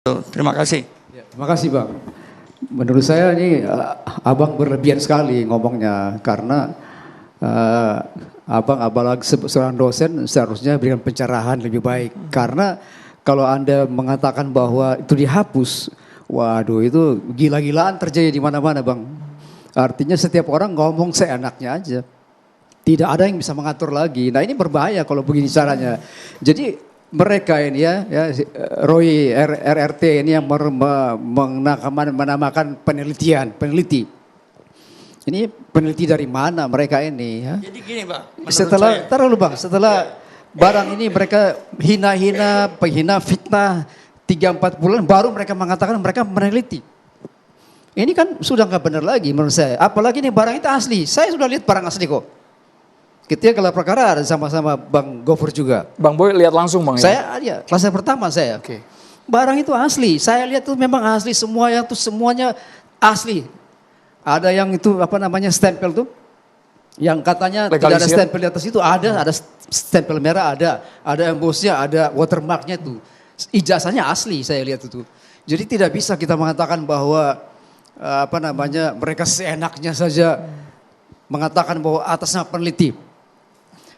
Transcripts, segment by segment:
Terima kasih. Ya, terima kasih Bang. Menurut saya ini Abang berlebihan sekali ngomongnya karena Abang apalagi seorang dosen seharusnya berikan pencerahan lebih baik. Karena kalau Anda mengatakan bahwa itu dihapus, waduh itu gila-gilaan terjadi di mana-mana Bang. Artinya setiap orang ngomong seenaknya aja. Tidak ada yang bisa mengatur lagi. Nah ini berbahaya kalau begini caranya. Jadi mereka ini ya Roy RRT ini yang menamakan peneliti. Ini peneliti dari mana mereka ini? Ya? Jadi gini Pak, setelah barang ini mereka hina-hina, penghina, fitnah 3-4 bulan baru mereka mengatakan mereka meneliti. Ini kan sudah nggak benar lagi menurut saya. Apalagi ini barang itu asli. Saya sudah lihat barang asli kok. Ketika gelar perkara ada sama-sama Bang Gofur juga. Bang Boy lihat langsung Bang? Saya ya, kelas pertama saya. Oke. Barang itu asli. Saya lihat itu memang asli semuanya asli. Ada yang itu apa namanya stempel tuh, yang katanya tidak ada stempel di atas itu ada stempel merah ada embossnya, ada watermarknya itu. Ijazahnya asli saya lihat itu. Jadi tidak bisa kita mengatakan bahwa apa namanya mereka seenaknya saja mengatakan bahwa atasnya peneliti.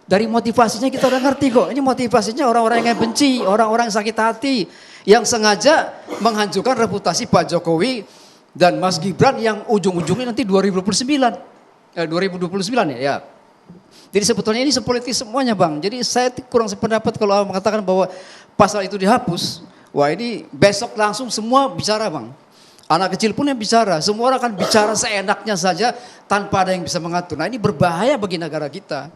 Dari motivasinya kita udah ngerti kok. Ini motivasinya orang-orang yang benci, orang-orang yang sakit hati. Yang sengaja menghancurkan reputasi Pak Jokowi dan Mas Gibran yang ujung-ujungnya nanti 2029 ya. Jadi sebetulnya ini sepolitis semuanya Bang. Jadi saya kurang sependapat kalau mengatakan bahwa pasal itu dihapus. Wah ini besok langsung semua bicara Bang. Anak kecil pun yang bicara. Semua orang akan bicara seenaknya saja tanpa ada yang bisa mengatur. Nah ini berbahaya bagi negara kita.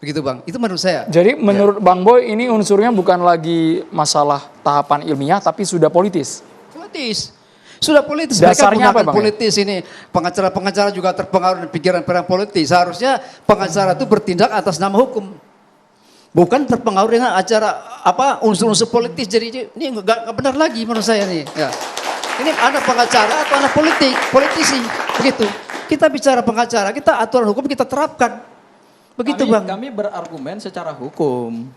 Begitu Bang, itu menurut saya. Jadi menurut Bang Boy ini unsurnya bukan lagi masalah tahapan ilmiah tapi sudah politis? Politis. Sudah politis. Dasarnya mereka apa Bang? Politis ini. Pengacara-pengacara juga terpengaruh dengan pikiran-pikiran politis. Seharusnya pengacara itu bertindak atas nama hukum. Bukan terpengaruh dengan acara apa unsur-unsur politis. Jadi ini nggak benar lagi menurut saya nih. Ya. Ini ada pengacara atau anak politisi. Begitu. Kita bicara pengacara, kita aturan hukum kita terapkan. Begitu Bang. Kami berargumen secara hukum.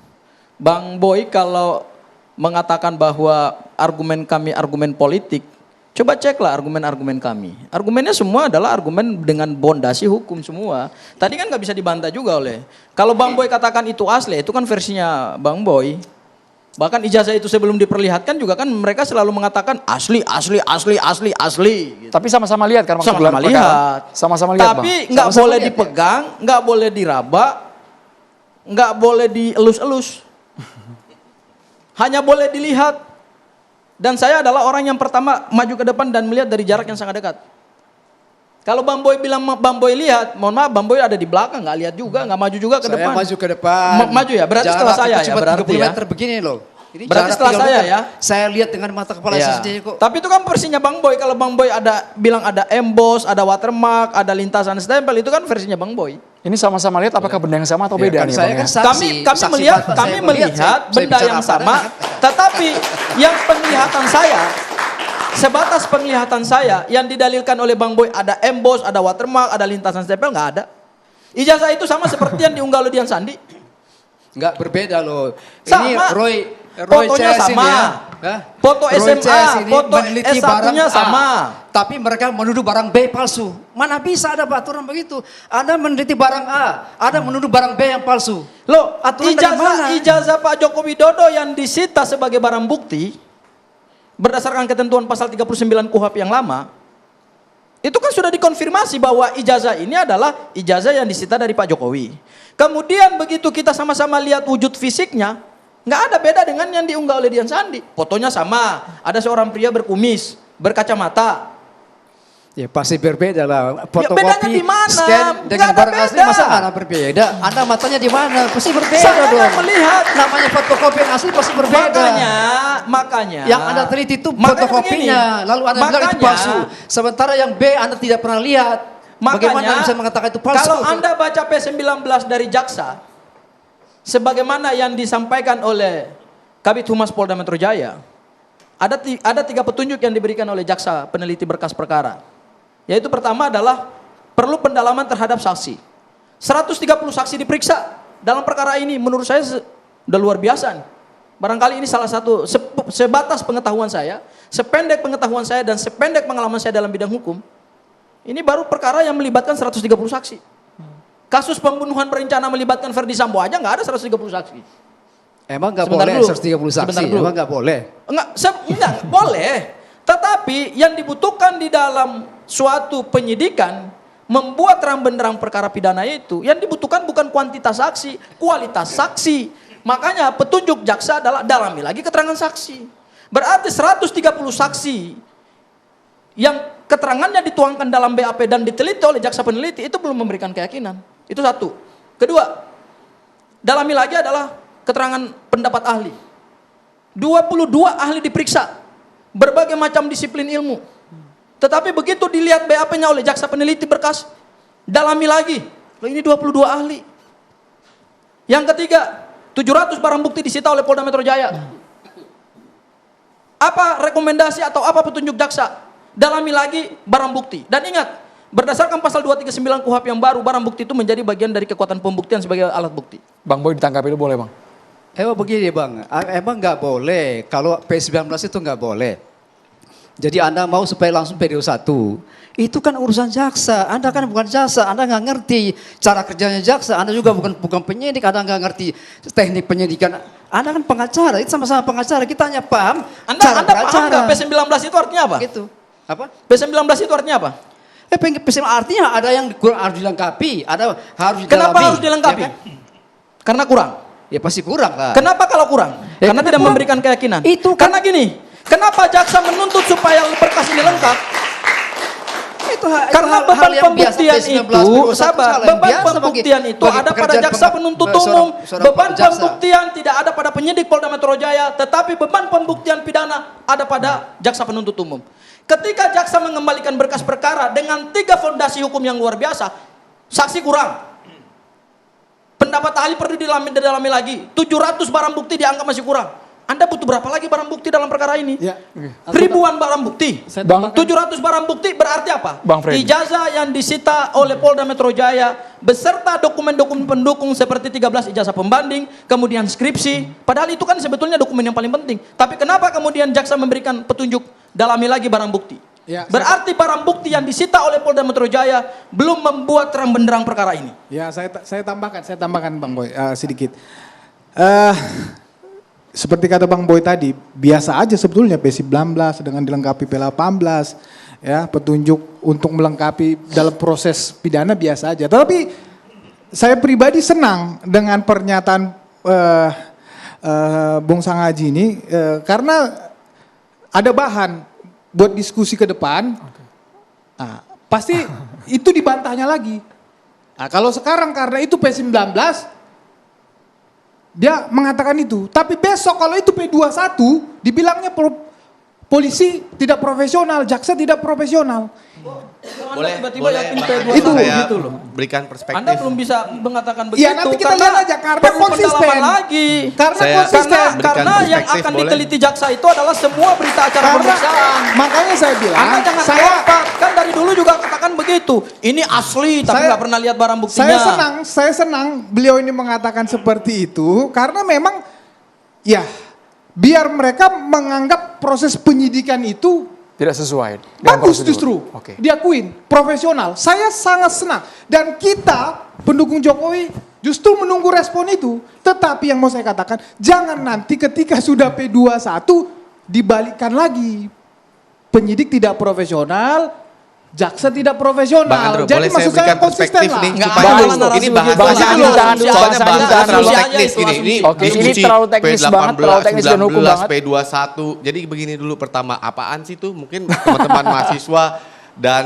Bang Boy kalau mengatakan bahwa argumen kami argumen politik, coba ceklah argumen-argumen kami. Argumennya semua adalah argumen dengan bondasi hukum semua. Tadi kan nggak bisa dibantah juga oleh. Kalau Bang Boy katakan itu asli, itu kan versinya Bang Boy. Bahkan ijazah itu sebelum diperlihatkan juga kan mereka selalu mengatakan asli. Gitu. Tapi sama-sama lihat kan maksud sama-sama lihat. Sama-sama lihat Tapi nggak boleh dipegang, nggak boleh diraba, nggak boleh dielus-elus. Hanya boleh dilihat. Dan saya adalah orang yang pertama maju ke depan dan melihat dari jarak yang sangat dekat. Kalau Bang Boy bilang Bang Boy lihat, mohon maaf Bang Boy ada di belakang, nggak lihat juga, nggak maju juga ke depan. Saya maju ke depan. Maju ya, berarti jarak setelah saya ya, cuma berarti 30 ya. meter begini loh. Ini Berarti setelah saya ya. Saya lihat dengan mata kepala saya sendiri kok. Tapi itu kan versinya Bang Boy. Kalau Bang Boy bilang ada emboss, ada watermark, ada lintasan stempel, itu kan versinya Bang Boy. Ini sama-sama lihat apakah benda yang sama atau beda kan nih saya Bang? kan saksi, Kami melihat benda yang sama, tetapi yang penglihatan saya sebatas penglihatan saya yang didalilkan oleh Bang Boy ada emboss, ada watermark, ada lintasan stempel nggak ada. Ijazah itu sama seperti yang diunggah oleh Dian Sandi. Nggak berbeda loh. Sama. Ini Roy fotonya CS sama. ini ya. Foto SMA, foto meneliti S1-nya sama. Tapi mereka menuduh barang B palsu. Mana bisa ada aturan begitu? Anda meneliti barang A, ada menuduh barang B yang palsu. Loh, aturan dari mana? ijazah Pak Joko Widodo yang disita sebagai barang bukti berdasarkan ketentuan pasal 39 KUHP yang lama, itu kan sudah dikonfirmasi bahwa ijazah ini adalah ijazah yang disita dari Pak Jokowi. Kemudian begitu kita sama-sama lihat wujud fisiknya, nggak ada beda dengan yang diunggah oleh Dian Sandi. Fotonya sama, ada seorang pria berkumis, berkacamata. Ya pasti berbeda lah. Fotokopi, bedanya di mana? scan dengan barang asli masa mana berbeda? Anda matanya di mana? Pasti berbeda Saya dong. melihat. Namanya fotokopi yang asli pasti berbeda. Makanya. Yang Anda teliti itu fotokopinya, lalu Anda bilang itu palsu. Sementara yang B Anda tidak pernah lihat. Bagaimana bisa mengatakan itu palsu? Kalau Anda baca P19 dari Jaksa, sebagaimana yang disampaikan oleh Kabid Humas Polda Metro Jaya, ada 3 petunjuk yang diberikan oleh Jaksa peneliti berkas perkara. Yaitu pertama adalah perlu pendalaman terhadap saksi. 130 saksi diperiksa dalam perkara ini, menurut saya udah luar biasa. Barangkali ini salah satu sebatas pengetahuan saya, sependek pengetahuan saya dan sependek pengalaman saya dalam bidang hukum, ini baru perkara yang melibatkan 130 saksi. Kasus pembunuhan berencana melibatkan Ferdi Sambo aja nggak ada 130 saksi. Emang nggak Sebentar boleh dulu. 130 saksi? Sebentar dulu. Emang nggak boleh? Enggak, boleh. Tetapi yang dibutuhkan di dalam suatu penyidikan, membuat terang benderang perkara pidana itu, yang dibutuhkan bukan kuantitas saksi, kualitas saksi. Makanya petunjuk jaksa adalah dalami lagi keterangan saksi. Berarti 130 saksi yang keterangannya dituangkan dalam BAP dan diteliti oleh jaksa peneliti itu belum memberikan keyakinan. Itu satu. Kedua, dalami lagi adalah keterangan pendapat ahli. 22 ahli diperiksa, berbagai macam disiplin ilmu. Tetapi begitu dilihat BAP-nya oleh jaksa peneliti berkas, dalami lagi. Loh, ini 22 ahli. Yang ketiga, 700 barang bukti disita oleh Polda Metro Jaya. Apa rekomendasi atau apa petunjuk jaksa? Dalami lagi barang bukti. Dan ingat, berdasarkan pasal 239 KUHP yang baru, barang bukti itu menjadi bagian dari kekuatan pembuktian sebagai alat bukti. Bang Boy ditanggapi dulu boleh Bang? Emang begini Bang, emang nggak boleh. Kalau P19 itu nggak boleh. Jadi Anda mau supaya langsung PD1. Itu kan urusan jaksa. Anda kan bukan jaksa. Anda nggak ngerti cara kerjanya jaksa. Anda juga bukan penyidik. Anda nggak ngerti teknik penyidikan. Anda kan pengacara. Itu sama-sama pengacara. Kita hanya paham Anda paham nggak P19 itu artinya apa? Gitu. Apa? P19 itu artinya apa? P19 artinya ada yang kurang harus dilengkapi. Ada harus didalami. Kenapa harus dilengkapi? Ya kan? Karena kurang. Ya pasti kurang lah. Kenapa kalau kurang? Ya, Karena karena tidak kurang. memberikan keyakinan. Itu kan- karena gini. Kenapa jaksa menuntut supaya berkas ini lengkap? Karena beban pembuktian itu, sabar, beban pembuktian itu ada pada jaksa penuntut umum, beban pembuktian tidak ada pada penyidik Polda Metro Jaya, tetapi beban pembuktian pidana ada pada jaksa penuntut umum. Ketika jaksa mengembalikan berkas perkara dengan 3 fondasi hukum yang luar biasa, saksi kurang, pendapat ahli perlu didalami lagi, 700 barang bukti dianggap masih kurang. Anda butuh berapa lagi barang bukti dalam perkara ini? Ya. Ribuan barang bukti. Bang, 700 barang bukti berarti apa? Bang Freddy. Ijazah yang disita oleh Polda Metro Jaya beserta dokumen-dokumen pendukung seperti 13 ijazah pembanding, kemudian skripsi. Padahal itu kan sebetulnya dokumen yang paling penting. Tapi kenapa kemudian jaksa memberikan petunjuk dalami lagi barang bukti? Ya, Berarti barang bukti yang disita oleh Polda Metro Jaya belum membuat terang benderang perkara ini. Ya, saya tambahkan Bang Boy sedikit. Seperti kata Bang Boy tadi, biasa aja sebetulnya P19 dengan dilengkapi P18, ya, petunjuk untuk melengkapi dalam proses pidana biasa aja. Tapi saya pribadi senang dengan pernyataan Bung Sangaji ini karena ada bahan buat diskusi ke depan. Nah, pasti itu dibantahnya lagi. Nah, kalau sekarang karena itu P19, dia mengatakan itu. Tapi besok kalau itu P21, dibilangnya polisi tidak profesional, jaksa tidak profesional. Boleh, tiba-tiba boleh, yakin Bang P21 Andi, saya gitu loh. berikan perspektif. Anda belum bisa mengatakan begitu. Iya, nanti kita lihat aja karena perlu konsisten. pendalaman lagi. Karena Saya konsisten. berikan Karena yang perspektif, akan boleh? diteliti jaksa itu adalah semua berita acara Karena- pemeriksaan. makanya saya bilang, Anda jangan lompat. Kan dari dulu juga katakan begitu. Ini asli tapi Saya- nggak pernah lihat barang buktinya. saya senang beliau ini mengatakan seperti itu karena memang ya biar mereka menganggap proses penyidikan itu tidak sesuai dengan bagus prosedur. justru. Oke. Diakuin profesional. Saya sangat senang dan kita pendukung Jokowi justru menunggu respon itu. Tetapi yang mau saya katakan, jangan nanti ketika sudah P21 dibalikkan lagi. Penyidik tidak profesional, jaksa tidak profesional. Bang Andro, Jadi boleh saya maksud saya berikan konsisten perspektif lah. nih Nggak supaya ada ini narasi bahasanya begitu. Bang Sandi, tahan dulu, soalnya Bang Sandi, bahasanya tahan terlalu dulu. teknis Itu gini. asumsi. Ini Oke, ini diskusi terlalu teknis banget, terlalu teknis dan hukum 19, banget. P21. Jadi begini dulu pertama, apaan sih itu? Mungkin teman-teman mahasiswa dan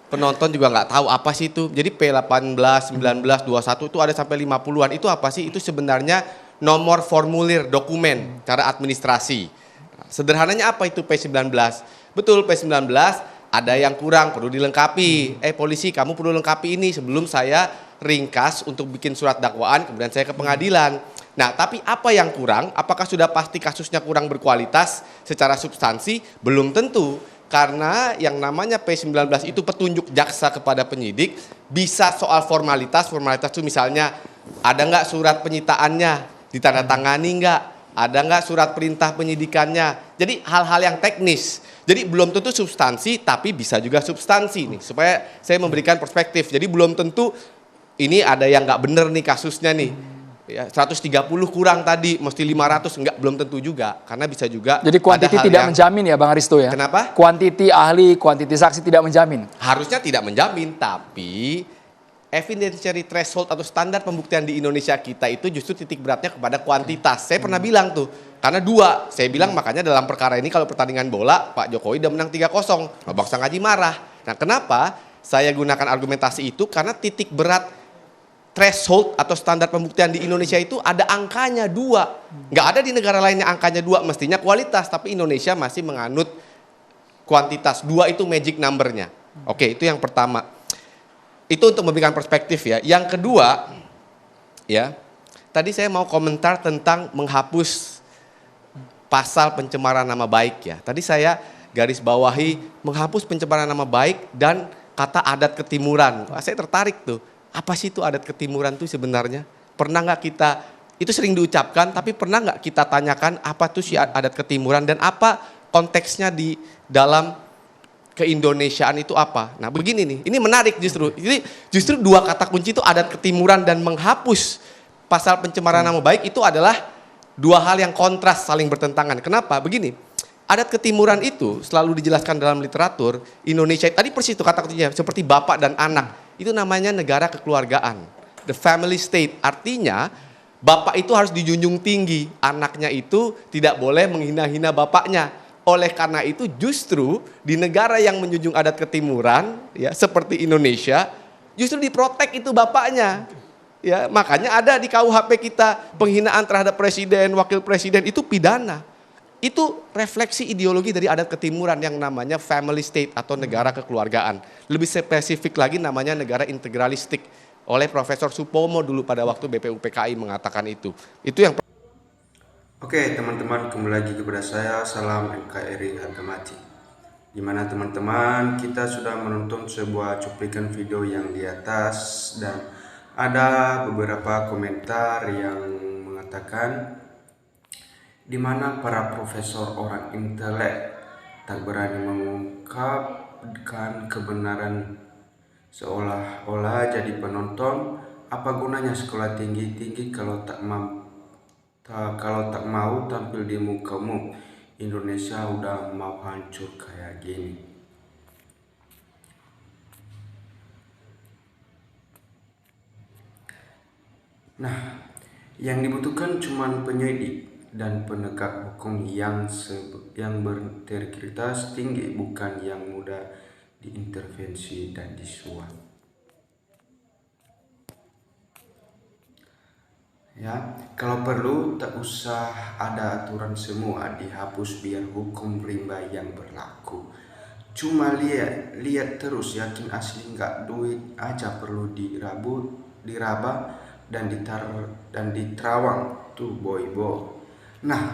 penonton juga nggak tahu apa sih itu. Jadi P18, 19, 21 itu ada sampai 50-an. Itu apa sih? Itu sebenarnya nomor formulir dokumen cara administrasi. Sederhananya apa itu P19? Betul, P19 ada yang kurang, perlu dilengkapi. Polisi, kamu perlu lengkapi ini sebelum saya ringkas untuk bikin surat dakwaan, kemudian saya ke pengadilan. Nah, tapi apa yang kurang? Apakah sudah pasti kasusnya kurang berkualitas secara substansi? Belum tentu. Karena yang namanya P19 itu petunjuk jaksa kepada penyidik, bisa soal formalitas. Formalitas itu misalnya, ada nggak surat penyitaannya, ditandatangani nggak? Ada nggak surat perintah penyidikannya? Jadi hal-hal yang teknis. Jadi belum tentu substansi, tapi bisa juga substansi nih. Supaya saya memberikan perspektif. Jadi belum tentu ini ada yang nggak bener nih kasusnya nih. Ya, 130 kurang tadi, mesti 500, enggak, belum tentu juga. Karena bisa juga Jadi kuantiti ada hal tidak yang menjamin ya Bang Aristo ya? Kenapa? Kuantiti ahli, kuantiti saksi tidak menjamin. harusnya tidak menjamin, tapi evidentiary threshold atau standar pembuktian di Indonesia kita itu justru titik beratnya kepada kuantitas. Saya pernah bilang tuh, karena dua, saya bilang makanya dalam perkara ini kalau pertandingan bola, Pak Jokowi udah menang 3-0, Bang Sang Haji marah. Nah kenapa saya gunakan argumentasi itu? Karena titik berat threshold atau standar pembuktian di Indonesia itu ada angkanya 2. Nggak ada di negara lainnya angkanya 2, mestinya kualitas, tapi Indonesia masih menganut kuantitas. 2 itu magic number-nya. Oke, itu yang pertama. Itu untuk memberikan perspektif ya. Yang kedua, ya, tadi saya mau komentar tentang menghapus pasal pencemaran nama baik ya. Tadi saya garis bawahi menghapus pencemaran nama baik dan kata adat ketimuran. Wah, saya tertarik tuh. Apa sih itu adat ketimuran tuh sebenarnya? Pernah nggak kita, itu sering diucapkan, tapi pernah nggak kita tanyakan apa tuh si adat ketimuran dan apa konteksnya di dalam keindonesiaan itu apa? Nah begini nih, ini menarik justru. Jadi justru 2 kata kunci itu adat ketimuran dan menghapus pasal pencemaran nama baik itu adalah 2 hal yang kontras saling bertentangan. Kenapa? Begini, adat ketimuran itu selalu dijelaskan dalam literatur Indonesia. Tadi persis itu kata kuncinya, seperti bapak dan anak. Itu namanya negara kekeluargaan. The family state. Artinya bapak itu harus dijunjung tinggi. Anaknya itu tidak boleh menghina-hina bapaknya. Oleh karena itu justru di negara yang menjunjung adat ketimuran ya seperti Indonesia justru diprotek itu bapaknya. Ya, makanya ada di KUHP kita penghinaan terhadap presiden, wakil presiden itu pidana. Itu refleksi ideologi dari adat ketimuran yang namanya family state atau negara kekeluargaan. Lebih spesifik lagi namanya negara integralistik oleh Profesor Supomo dulu pada waktu BPUPKI mengatakan itu. Itu yang Oke teman-teman, kembali lagi kepada saya, salam NKRI harga mati. Gimana teman-teman, kita sudah menonton sebuah cuplikan video yang di atas dan ada beberapa komentar yang mengatakan di mana para profesor orang intelek tak berani mengungkapkan kebenaran, seolah-olah jadi penonton. Apa gunanya sekolah tinggi-tinggi kalau tak mau tampil di muka umum? Indonesia udah mau hancur kayak gini. Nah, yang dibutuhkan cuma penyidik dan penegak hukum yang berintegritas tinggi, bukan yang mudah diintervensi dan disuap. Ya, kalau perlu tak usah ada aturan, semua dihapus biar hukum rimba yang berlaku. Cuma lihat terus, yakin asli nggak, duit aja perlu diraba dan diterawang tuh boy. Nah,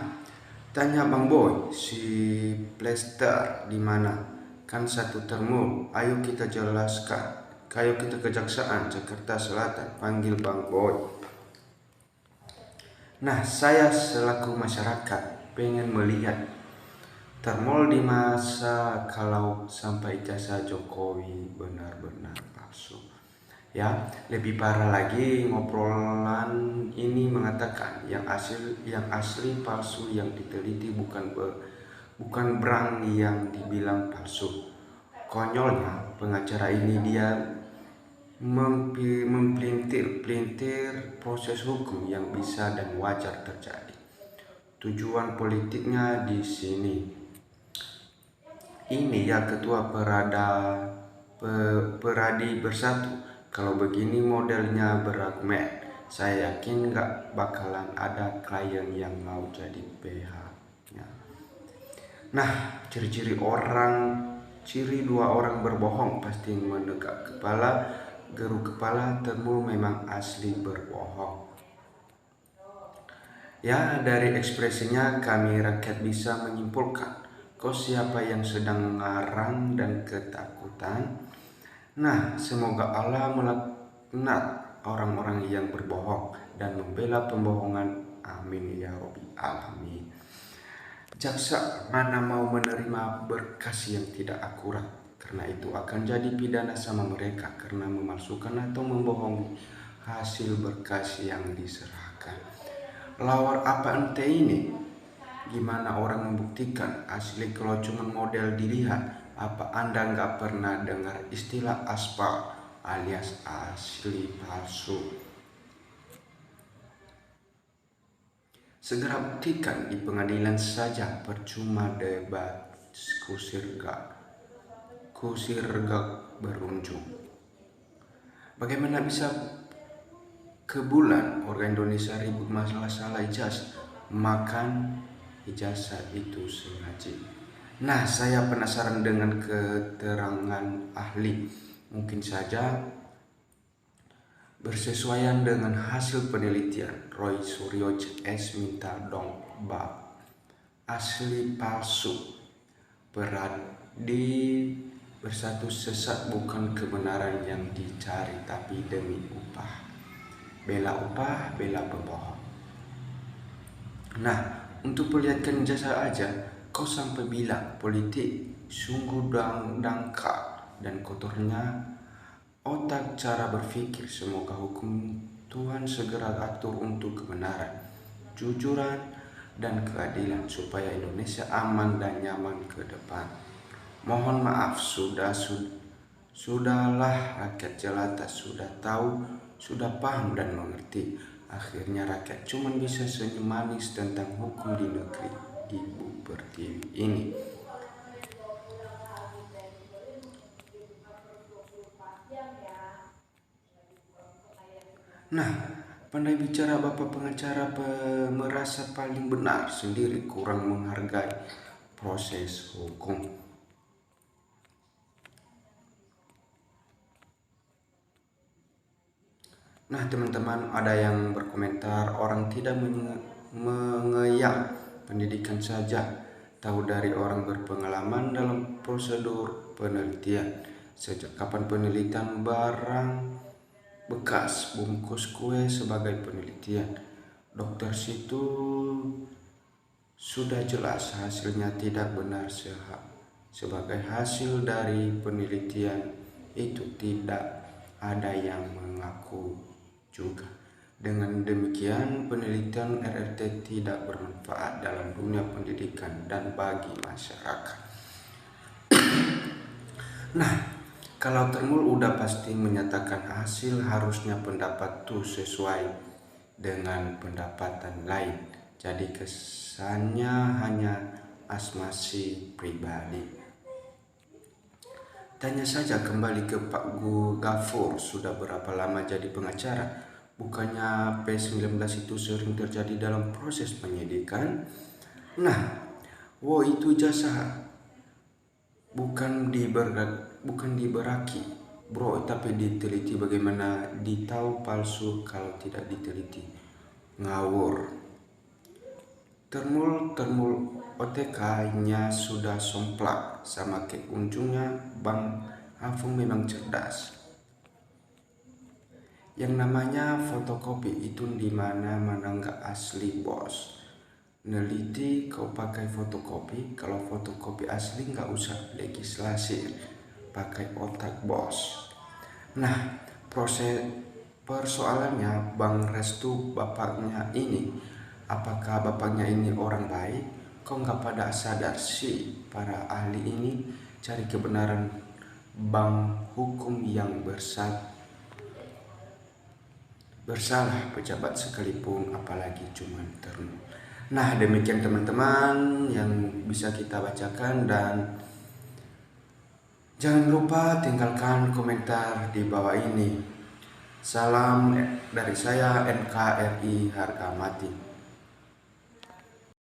tanya Bang Boy, si Plester di mana? Kan satu termul. Ayo kita jelaskan. Ayo kita Kejaksaan Jakarta Selatan, panggil Bang Boy. Nah, saya selaku masyarakat pengen melihat termol di masa kalau sampai ijazah Jokowi benar-benar palsu. Ya, lebih parah lagi, ngobrolan ini mengatakan yang asli palsu, yang diteliti bukan berang yang dibilang palsu. Konyolnya pengacara ini dia mempelintir proses hukum yang bisa dan wajar terjadi. Tujuan politiknya di sini. Ini ya ketua Peradi Bersatu. Kalau begini modelnya berargumen, saya yakin nggak bakalan ada klien yang mau jadi PH-nya. Nah, ciri 2 orang berbohong pasti menegak kepala. Geruk kepala termul memang asli berbohong. Ya, dari ekspresinya kami rakyat bisa menyimpulkan kok siapa yang sedang ngarang dan ketakutan. Nah, semoga Allah melaknat orang-orang yang berbohong dan membela pembohongan. Amin ya Rabbil Alamin. Jaksa mana mau menerima berkas yang tidak akurat, karena itu akan jadi pidana sama mereka karena memalsukan atau membohongi hasil berkas yang diserahkan. Lawar apa ente ini? Gimana orang membuktikan asli kalau cuma model dilihat? Apa Anda nggak pernah dengar istilah aspal alias asli palsu? Segera buktikan di pengadilan saja, percuma debat kusir gak berujung. Bagaimana bisa ke bulan orang Indonesia ribut masalah ijazah, makan ijazah itu sengaja. Nah, saya penasaran dengan keterangan ahli. Mungkin saja bersesuaian dengan hasil penelitian. Roy Suryo CS minta dong bab asli palsu berat di bersatu sesat, bukan kebenaran yang dicari tapi demi upah, bela pembohong. Nah, untuk perlihatkan jasa aja kau sampai bilang politik sungguh dangkal dan kotornya otak cara berpikir. Semoga hukum Tuhan segera atur untuk kebenaran, jujuran, dan keadilan supaya Indonesia aman dan nyaman ke depan. Mohon maaf, sudahlah rakyat jelata sudah tahu, sudah paham dan mengerti. Akhirnya rakyat cuma bisa senyum manis tentang hukum di negeri Ibu Pertiwi ini. Nah, pandai bicara Bapak pengacara merasa paling benar sendiri, kurang menghargai proses hukum. Nah, teman-teman, ada yang berkomentar orang tidak mengeyang pendidikan saja, tahu dari orang berpengalaman dalam prosedur penelitian. Sejak kapan penelitian barang bekas bungkus kue sebagai penelitian? Dokter situ sudah jelas hasilnya tidak benar sebagai hasil dari penelitian itu, tidak ada yang mengaku juga. Dengan demikian penelitian RRT tidak bermanfaat dalam dunia pendidikan dan bagi masyarakat. Nah, kalau Termul udah pasti menyatakan hasil, harusnya pendapat tuh sesuai dengan pendapatan lain. Jadi kesannya hanya asmasi pribadi. Tanya saja kembali ke Pak Gafur, sudah berapa lama jadi pengacara? Bukannya P19 itu sering terjadi dalam proses penyidikan? Nah, itu jasa bukan diberaki bro, tapi diteliti. Bagaimana ditahu palsu kalau tidak diteliti? Ngawur. Termul OTK-nya sudah somplak sama ke ujungnya. Bang Afung memang cerdas. Yang namanya fotokopi itu di mana-mana nggak asli bos. Neliti kau pakai fotokopi, kalau fotokopi asli nggak usah legislasi, pakai otak bos. Nah, persoalannya Bang Restu bapaknya ini, apakah bapaknya ini orang baik? Kok nggak pada sadar sih para ahli ini cari kebenaran bang hukum yang bersalah pejabat sekalipun, apalagi cuman Termul. Nah, demikian teman-teman yang bisa kita bacakan, dan jangan lupa tinggalkan komentar di bawah ini. Salam dari saya, NKRI harga mati.